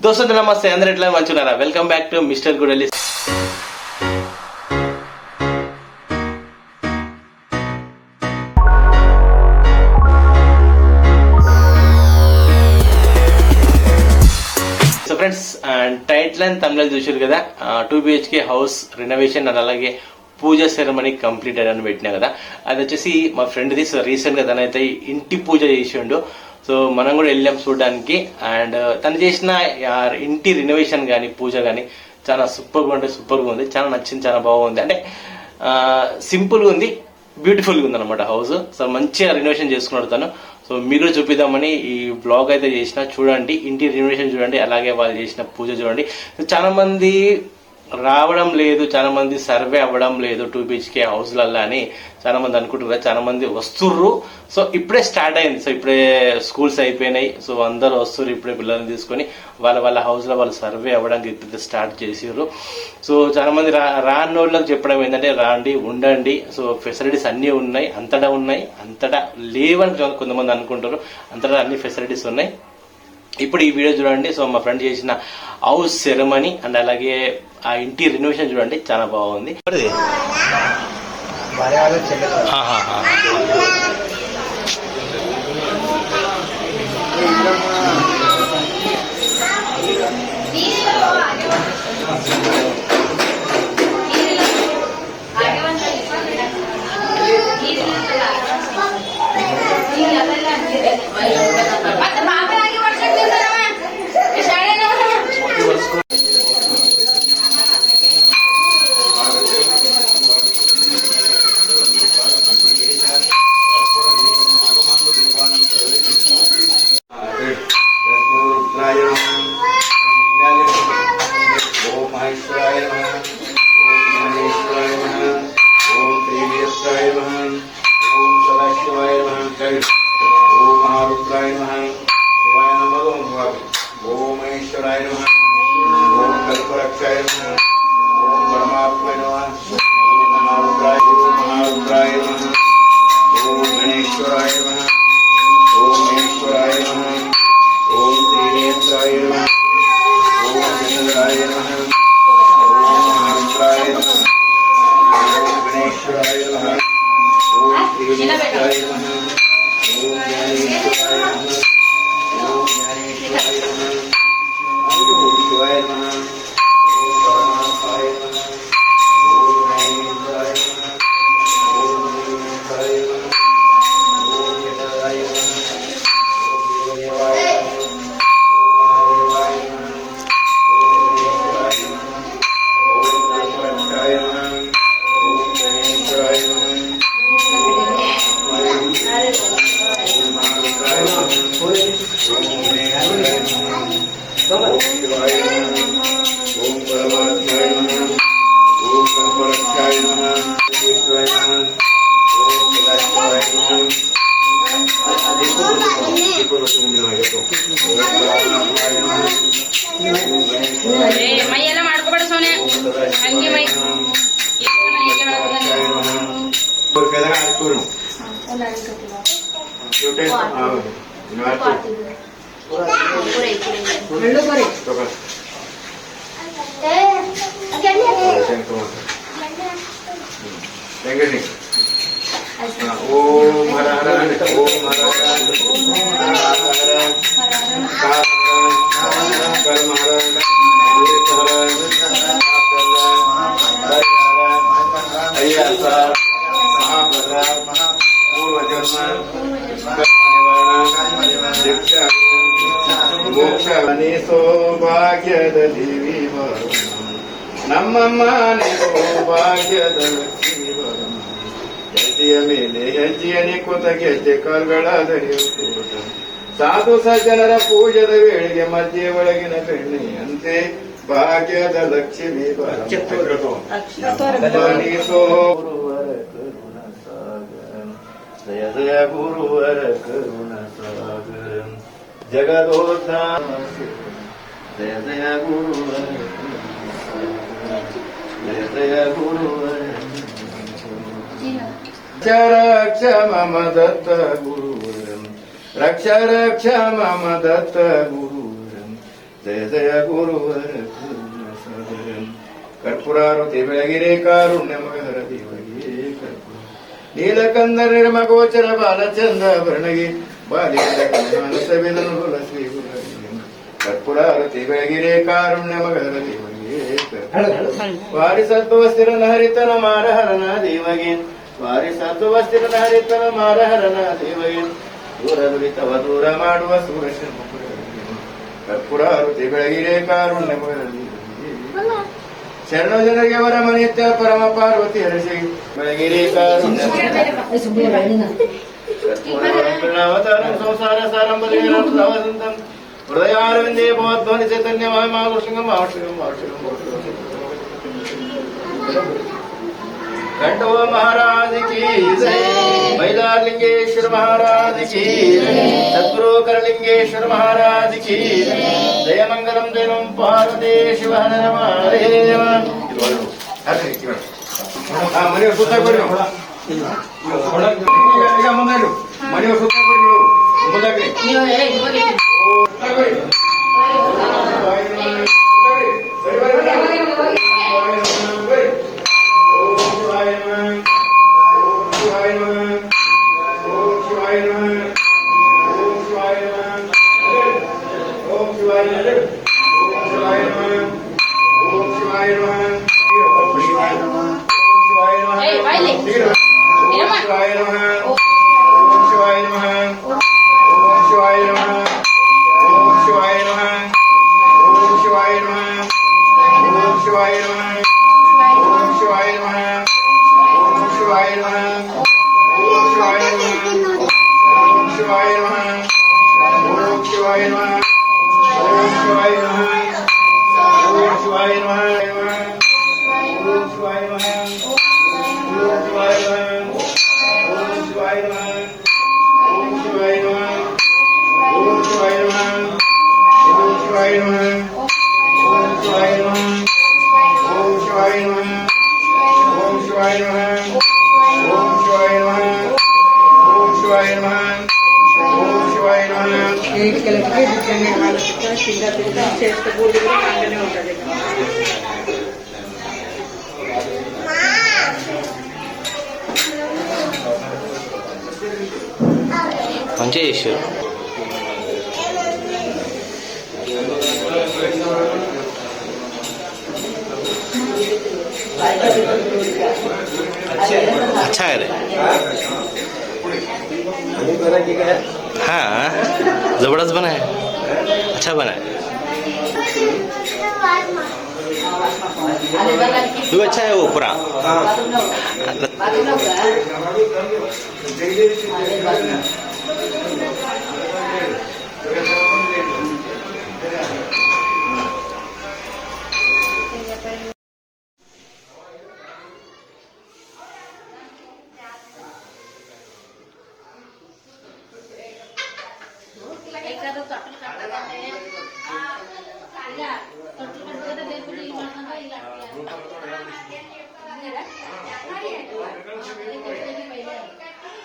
दोस्तों नमस्ते अंदर एट्ला मंचुनारा welcome back to mister Goodly friends title and thumbnail చూశారు కదా 2 BHK హౌస్ రెనోవేషన్ అండ్ అలాగే పూజ సెరమనీ కంప్లీట్ అని పెట్టినా కదా. అది వచ్చేసి మా ఫ్రెండ్ది. సో రీసెంట్ గా తనైతే ఇంటి పూజ చేసిండు. సో మనం కూడా వెళ్ళాం చూడడానికి. అండ్ తను చేసిన ఇంటి రెనోవేషన్ కానీ పూజ కానీ చాలా సూపర్గా ఉంటే సూపర్గా ఉంది. చాలా నచ్చింది, చాలా బాగుంది. అంటే సింపుల్ గా ఉంది, బ్యూటిఫుల్ గా ఉంది అనమాట హౌస్. సో మంచిగా రెనోవేషన్ చేసుకున్నాడు తను. సో మీరు కూడా చూపిద్దామని ఈ బ్లాగ్ అయితే చేసిన. చూడండి, ఇంటి రెనోవేషన్ చూడండి, అలాగే వాళ్ళు చేసిన పూజ చూడండి. చాలా మంది రావడం లేదు, చాలా మంది సర్వే అవ్వడం లేదు 2 BHK హౌస్లల్లో అని చాలా మంది అనుకుంటున్నారు. చాలా మంది వస్తుర్రు. సో ఇప్పుడే స్టార్ట్ అయింది. సో ఇప్పుడే స్కూల్స్ అయిపోయినాయి. సో అందరూ వస్తుర్రు ఇప్పుడే పిల్లల్ని తీసుకొని వాళ్ళ హౌస్ లో వాళ్ళు సర్వే అవ్వడానికి ఇప్పుడు స్టార్ట్ చేసిర్రు. సో చాలా మంది రాని వాళ్ళకి చెప్పడం ఏంటంటే రాండి, ఉండండి. సో ఫెసిలిటీస్ అన్ని ఉన్నాయి, అంతటా లేవని కొంతమంది అనుకుంటారు. అంతటా అన్ని ఫెసిలిటీస్ ఉన్నాయి. ఇప్పుడు ఈ వీడియో చూడండి. సో మా ఫ్రెండ్ చేసిన హౌస్ సెరమనీ అండ్ అలాగే ఆ ఇంటి రెనోవేషన్ చూడండి, చాలా బాగుంది. ಸೌಭಾಗ್ಯದ ದೇವಿ ನಮ್ಮಮ್ಮ ಸೌಭಾಗ್ಯದ ಲಕ್ಷ್ಮಿ ಹೆಜ್ಜೆಯ ಮೇಲೆ ಹೆಜ್ಜೆಯನ್ನೇ ಕೂತ ಗೆಜ್ಜೆ ಕಾಲ್ಗಳ ದರಿಯುತ್ತ ಸಾಧು ಸಜ್ಜನರ ಪೂಜದ ವೇಳೆಗೆ ಮಧ್ಯೆ ಒಳಗಿನ ಬೆಣ್ಣೆಯಂತೆ ಭಾಗ್ಯದ ಲಕ್ಷ್ಮಿ ಬನಿಸೋ ಗುರುವರ ಕರುಣ ಸಾಗರ ಜಯ ಜಯ ಗುರುವರ ಕರುಣ ಸಾಗರ ಜಗದೋದ್ಧಾರ ಜಯ ಜಯ ಗುರುವರ ಜಯ ಜಯ ಗುರುವರ रक्ष मम दत्त गुरुवरं रक्ष रक्ष मम दत्त गुरुवरं ಜಯ ಜಯ ಗುರುವರ ಕರ್ಪೂರಾರುತಿ ಬೆಳಗಿರೆ ಕಾರುಣ್ಯ ಮಗರ ದೇವರಿಗೆ ಕರ್ಪೂರ ನೀಲಕಂದ ನಿರ್ಮಗೋಚರ ಬಾಲಚಂದ ವರ್ಣಗಿ ಬಾಲಿಕ ಸವಿನನುಲ ಶ್ರೀ ಕರ್ಪೂರಾರುತಿ ಬೆಳಗಿರೆ ಕಾರುಣ್ಯ ಮಗರ ದೇವರಿಗೆ ವಾರಿ ಸತ್ವಸ್ಥಿರ ಹರಿತನ ಮಾರಹರನ ದೇವಗೆ ವಾರಿ ಸತ್ವಸ್ಥಿರ ಹರಿತನ ಮಾರಹರನ ದೇವಗೆ ದೂರ ದುರಿತವ ದೂರ ಮಾಡುವ ಸೂರಶ ಕರ್ಪೂರಾರುತಿ ಬೆಳಗಿರೆ ಕಾರುಣ್ಯ ಮಗರ ದೇವರಿಗೆ ಶರಣ ಜನರಿಗೆ ವರ ಮನಿತ್ಯ ಪರಮ ಪಾರ್ವತಿ ಹರಸಿ ಬೆಳಗಿರೆ ಕಾರುಣ್ಯ ಅವತಾರಂ ಸಂಸಾರ ಸಾರಂ ಬಲಿರಂತಂ ಹೃದಯಾರವಿಂದೇ ಭವಧ್ವನಿ ಚೈತನ್ಯ ಮಹಾಮಹಾಗುಷಂಗಂ घंटो महाराज की जय मैलारलिंगेश्वर महाराज की सद्गुरु करलिंगेश्वर महाराज की जय मंगलम जयम पार्वती शिव हर महादेव मनी सुತ್ತ ಕೊಡಿ ಈಗ ಮುಂದೆ ಮನಿ ಸುತ್ತ ಕೊಡಿ ಮುಂದಾಗ್ರಿ మంచిగా చేశారు. अच्छा है रे, हाँ जबरदस्त बना है, अच्छा बना है, वो अच्छा है वो पूरा।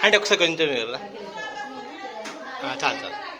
అంటే ఒకసారి కొంచెం చాలు చాలు.